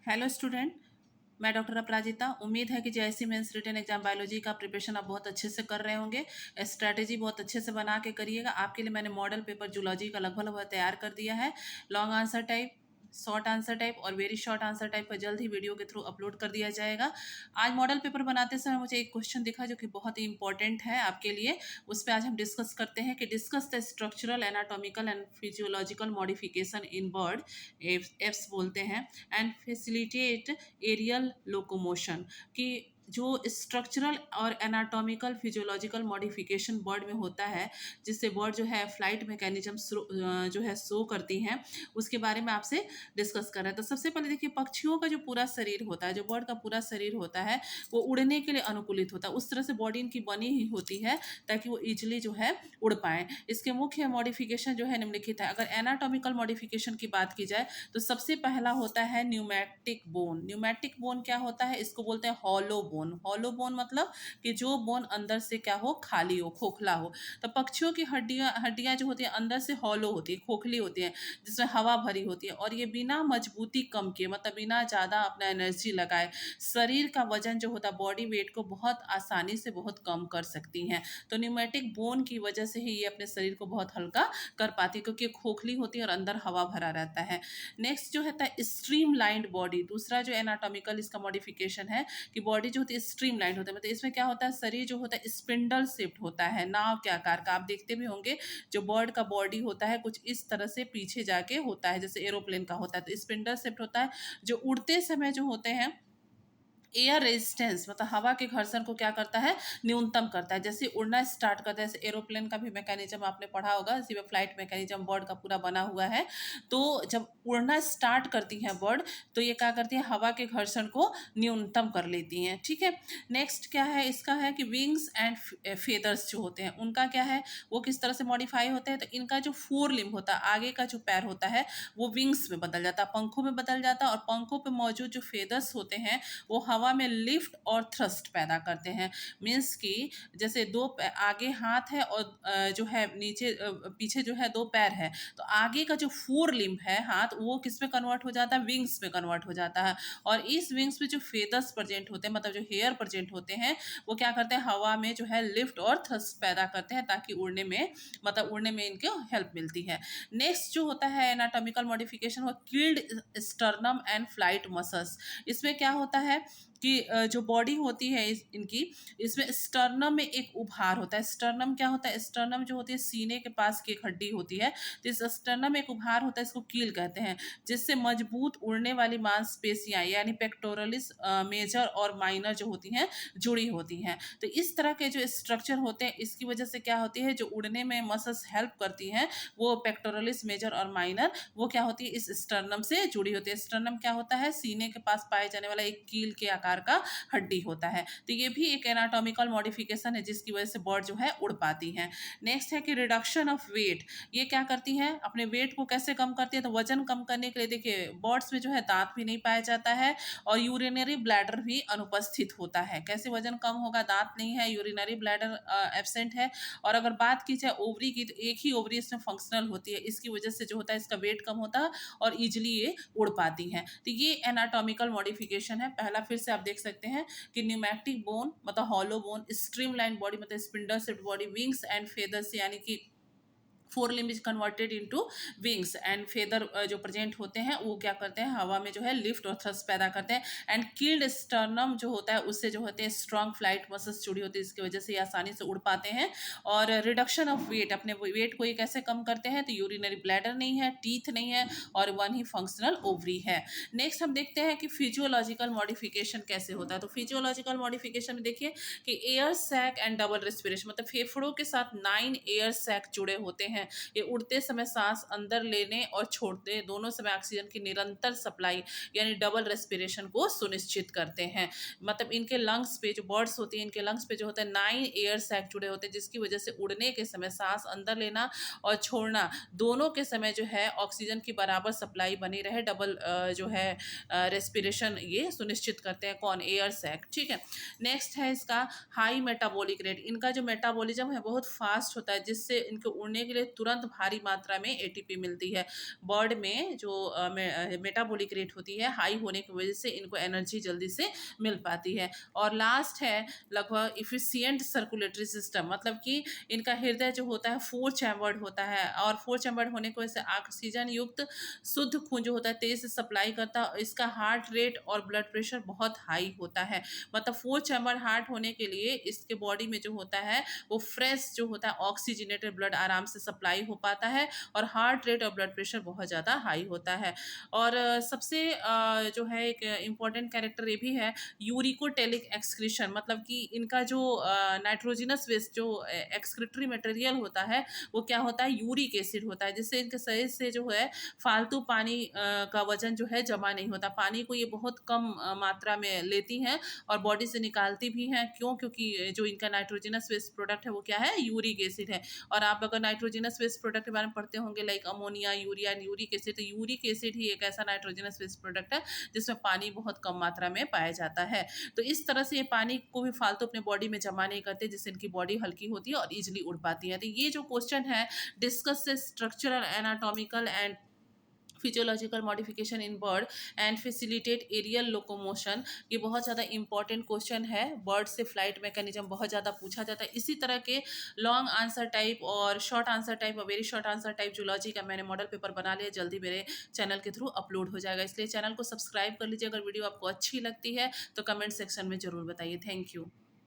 Hello student. मैं doctor अपराजिता। उम्मीद है कि जैसी मेंस रिटन एग्जाम बायोलॉजी का प्रिपरेशन आप बहुत अच्छे से कर रहे होंगे। स्ट्रैटेजी बहुत अच्छे से बना के करिएगा। आपके लिए मैंने मॉडल पेपर जूलॉजी का लगभग तैयार कर दिया है। Long answer type, short answer type और वेरी शॉर्ट आंसर टाइप का जल्द ही वीडियो के थ्रू अपलोड कर दिया जाएगा। आज मॉडल पेपर बनाते समय मुझे एक क्वेश्चन दिखा जो कि बहुत ही इंपॉर्टेंट है आपके लिए। उस पर आज हम डिस्कस करते हैं कि discuss the structural anatomical and physiological modification in bird, एफ्स बोलते हैं, एंड फैसिलिटेट एरियल लोकोमोशन, कि जो स्ट्रक्चरल और एनाटॉमिकल फिजियोलॉजिकल मॉडिफिकेशन बर्ड में होता है, जिससे बर्ड जो है फ्लाइट मैकेनिज्म जो है शो करती हैं, उसके बारे में आपसे डिस्कस कर रहे हैं। तो सबसे पहले देखिए, पक्षियों का जो पूरा शरीर होता है, जो बर्ड का पूरा शरीर होता है, वो उड़ने के लिए अनुकूलित होता है। उस तरह से बॉडी इनकी बनी ही होती है ताकि वो इजिली जो है उड़ पाए। इसके मुख्य मॉडिफिकेशन जो है निम्नलिखित है। अगर एनाटॉमिकल मॉडिफिकेशन की बात की जाए तो सबसे पहला होता है न्यूमैटिक बोन। न्यूमैटिक बोन क्या होता है? इसको बोलते हैं हॉलो बोन। हॉलो बोन मतलब कि जो बोन अंदर से क्या हो, खाली हो, खोखला हो। तो पक्षियों की हड्डियां हड्डियां जो होती है अंदर से हॉलो होती है, खोखली होती है, जिसमें हवा भरी होती है, और ये बिना मजबूती कम किए, मतलब बिना ज़्यादा अपना एनर्जी लगाए, शरीर का वजन जो होता है, बॉडी वेट को बहुत आसानी से बहुत कम कर सकती हैं। तो न्यूमैटिक बोन की वजह से ही ये अपने शरीर को बहुत हल्का कर पाती है, क्योंकि खोखली होती है और अंदर हवा भरा रहता है। नेक्स्ट जो है स्ट्रीम लाइंड बॉडी। दूसरा जो एनाटॉमिकल इसका मॉडिफिकेशन है कि बॉडी जो होती है स्ट्रीम लाइंड होता है, मतलब इसमें क्या होता है, शरीर जो होता है स्पिंडल शेप्ड होता है, नाव के आकार का। आप देखते भी होंगे जो बर्ड का बॉडी होता है कुछ इस तरह से पीछे जाके होता है, जैसे एरोप्लेन का होता है, तो स्पिंडल शेप्ड होता है। जो उड़ते समय जो होते हैं, एयर रेजिस्टेंस मतलब हवा के घर्षण को क्या करता है, न्यूनतम करता है। जैसे उड़ना स्टार्ट करता है, जैसे एरोप्लेन का भी मैकेनिज्म आपने पढ़ा होगा, इसी में फ्लाइट मैकेनिज्म बर्ड का पूरा बना हुआ है। तो जब उड़ना स्टार्ट करती हैं बर्ड, तो ये क्या करती है, हवा के घर्षण को न्यूनतम कर लेती हैं। ठीक है। नेक्स्ट क्या है इसका, है कि विंग्स एंड फेदर्स जो होते हैं उनका क्या है, वो किस तरह से मॉडिफाई होते हैं। तो इनका जो फोर लिम्ब होता है, आगे का जो पैर होता है, वो विंग्स में बदल जाता है, पंखों में बदल जाता है, और पंखों पे मौजूद जो फेदर्स होते हैं वो हवा में लिफ्ट और थ्रस्ट पैदा करते हैं। मीन्स कि जैसे आगे हाथ है और जो है नीचे पीछे जो है दो पैर है, तो आगे का जो फोर लिम्ब है हाथ, वो किस में कन्वर्ट हो जाता है, विंग्स में कन्वर्ट हो जाता है। और इस विंग्स में जो फेदर्स प्रेजेंट होते हैं, मतलब जो हेयर प्रेजेंट होते हैं, वो क्या करते हैं, हवा में जो है लिफ्ट और थ्रस्ट पैदा करते हैं, ताकि उड़ने में, मतलब उड़ने में इनको हेल्प मिलती है। नेक्स्ट जो होता है एनाटॉमिकल मॉडिफिकेशन, वो keeled sternum and flight muscles. इसमें क्या होता है कि जो बॉडी होती है इनकी, इसमें स्टर्नम में एक उभार होता है। स्टर्नम क्या होता है, स्टर्नम जो होती है सीने के पास की एक हड्डी होती है, तो इस स्टर्नम में एक उभार होता है, इसको कील कहते हैं, जिससे मजबूत उड़ने वाली मांसपेशियां यानी पेक्टोरलिस मेजर और माइनर जो होती हैं जुड़ी होती हैं। तो इस तरह के जो स्ट्रक्चर होते हैं, इसकी वजह से क्या होती है, जो उड़ने में मसल्स हेल्प करती हैं, वो पेक्टोरलिस मेजर और माइनर, वो क्या होती है, इस स्टर्नम से जुड़ी होती है। स्टर्नम क्या होता है, सीने के पास पाए जाने वाला एक कील के आकार का हड्डी होता है। तो ये भी एक एनाटॉमिकल मॉडिफिकेशन है जिसकी वजह से बर्ड जो है उड़ पाती हैं। नेक्स्ट है कि रिडक्शन ऑफ वेट। ये क्या करती है, अपने वेट को कैसे कम करती है, तो वजन कम करने के लिए देखिए, बर्ड्स में जो है दांत भी नहीं पाया जाता है, और यूरिनरी ब्लैडर भी अनुपस्थित होता है। कैसे वजन कम होगा, दांत नहीं है, यूरिनरी ब्लैडर एब्सेंट है। और अगर बात की जाए ओवरी की, तो एक ही ओवरी इसमें फंक्शनल होती है, इसकी वजह से जो होता है इसका वेट कम होता है और इजिली ये उड़ पाती हैं। तो ये एनाटॉमिकल मॉडिफिकेशन है। पहला फिर से आप देख सकते हैं कि न्यूमैटिक बोन मतलब हॉलो बोन, स्ट्रीमलाइन बॉडी मतलब spindle shaped body, wings and feathers यानी कि four limb is converted into wings, and feather जो प्रेजेंट होते हैं वो क्या करते हैं, हवा में जो है लिफ्ट और थ्रस्ट पैदा करते हैं। एंड कील्ड स्टर्नम जो होता है उससे जो होते हैं स्ट्रॉन्ग फ्लाइट मसल्स जुड़ी होती है, इसकी वजह से ये आसानी से उड़ पाते हैं। और रिडक्शन ऑफ वेट, अपने वेट को ये कैसे कम करते हैं, तो यूरिनरी ब्लैडर नहीं है, टीथ नहीं है, और वन ही फंक्शनल ओवरी है। नेक्स्ट हम देखते हैं कि फिजियोलॉजिकल मॉडिफिकेशन कैसे होता है। तो फिजियोलॉजिकल मॉडिफिकेशन में देखिए कि air sac and double respiration, मतलब फेफड़ों के साथ 9 एयर सैक जुड़े होते हैं। ये उड़ते समय सांस अंदर लेने और छोड़ते दोनों समय ऑक्सीजन की निरंतर सप्लाई यानी डबल रेस्पिरेशन को सुनिश्चित करते हैं। मतलब इनके लंग्स पे, जो बर्ड्स होती हैं, इनके लंग्स पे जो होता है 9 एयर सैक जुड़े होते हैं, जिसकी वजह से उड़ने के समय सांस अंदर लेना और छोड़ना दोनों के समय जो है ऑक्सीजन की बराबर सप्लाई बनी रहे, डबल जो है रेस्पिरेशन ये सुनिश्चित करते हैं। कौन, एयर सैक। ठीक है। नेक्स्ट है इसका हाई मेटाबॉलिक रेट। इनका जो मेटाबॉलिज्म है बहुत फास्ट होता है, जिससे इनको उड़ने के लिए तुरंत भारी मात्रा में एटीपी मिलती है। बर्ड में जो मेटाबॉलिक रेट होती है हाई होने की वजह से इनको एनर्जी जल्दी से मिल पाती है। और लास्ट है लगभग इफिशिएंट सर्कुलेटरी सिस्टम, मतलब कि इनका हृदय जो होता है 4 चैम्बर्ड होता है और 4 चैम्बर्ड होने की वजह से ऑक्सीजन युक्त शुद्ध खून जो होता है तेज से सप्लाई करता है। इसका हार्ट रेट और ब्लड प्रेशर बहुत हाई होता है। मतलब 4 चैम्बर हार्ट होने के लिए इसके बॉडी में जो होता है वो फ्रेश जो होता है ऑक्सीजनेटेड ब्लड आराम से सप्लाई हो पाता है और हार्ट रेट और ब्लड प्रेशर बहुत ज़्यादा हाई होता है। और सबसे जो है एक इम्पॉर्टेंट कैरेक्टर ये भी है यूरिकोटेलिक एक्सक्रीशन, मतलब कि इनका जो नाइट्रोजिनस वेस्ट जो एक्सक्रीटरी मटेरियल होता है वो क्या होता है यूरिक एसिड होता है, जिससे इनके शरीर से जो है फालतू पानी का वजन जो है जमा नहीं होता। पानी को ये बहुत कम मात्रा में लेती हैं और बॉडी से निकालती भी हैं। क्यों? क्योंकि जो इनका नाइट्रोजनस वेस्ट प्रोडक्ट है वो क्या है यूरिक एसिड है। और आप अगर नाइट्रोजनस वेस्ट प्रोडक्ट के बारे में पढ़ते होंगे like ammonia, urea and uric acid, तो यूरिक एसिड ही एक ऐसा नाइट्रोजनस वेस्ट प्रोडक्ट है जिसमें पानी बहुत कम मात्रा में पाया जाता है। तो इस तरह से ये पानी को भी फालतू अपने बॉडी में जमा नहीं करते, जिससे इनकी बॉडी हल्की होती है और ईजिली उड़ पाती है। तो ये जो क्वेश्चन है discuss structural anatomical and physiological modification in bird and facilitate aerial locomotion, ये बहुत ज़्यादा इंपॉर्टेंट क्वेश्चन है। बर्ड से फ्लाइट मैकेनिज्म बहुत ज़्यादा पूछा जाता है। इसी तरह के लॉन्ग आंसर टाइप और शॉर्ट आंसर टाइप और very short answer type zoology का मैंने मॉडल पेपर बना लिया, जल्दी मेरे चैनल के थ्रू अपलोड हो जाएगा। इसलिए चैनल को सब्सक्राइब कर लीजिए। अगर वीडियो आपको अच्छी लगती है तो कमेंट सेक्शन में ज़रूर बताइए। Thank you.